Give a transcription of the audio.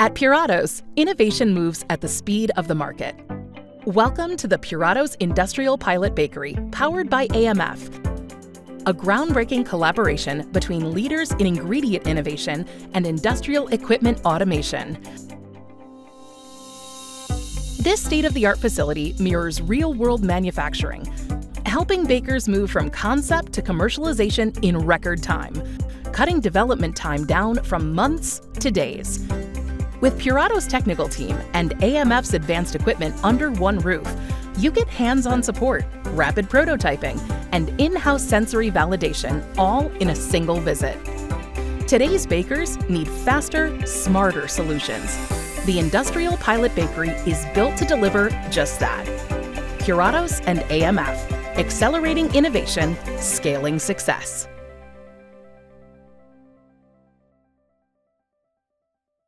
At Puratos, innovation moves at the speed of the market. Welcome to the Puratos Industrial Pilot Bakery, powered by AMF, a groundbreaking collaboration between leaders in ingredient innovation and industrial equipment automation. This state-of-the-art facility mirrors real-world manufacturing, helping bakers move from concept to commercialization in record time, cutting development time down from months to days. With Puratos' technical team and AMF's advanced equipment under one roof, you get hands-on support, rapid prototyping, and in-house sensory validation, all in a single visit. Today's bakers need faster, smarter solutions. The Industrial Pilot Bakery is built to deliver just that. Puratos and AMF, accelerating innovation, scaling success.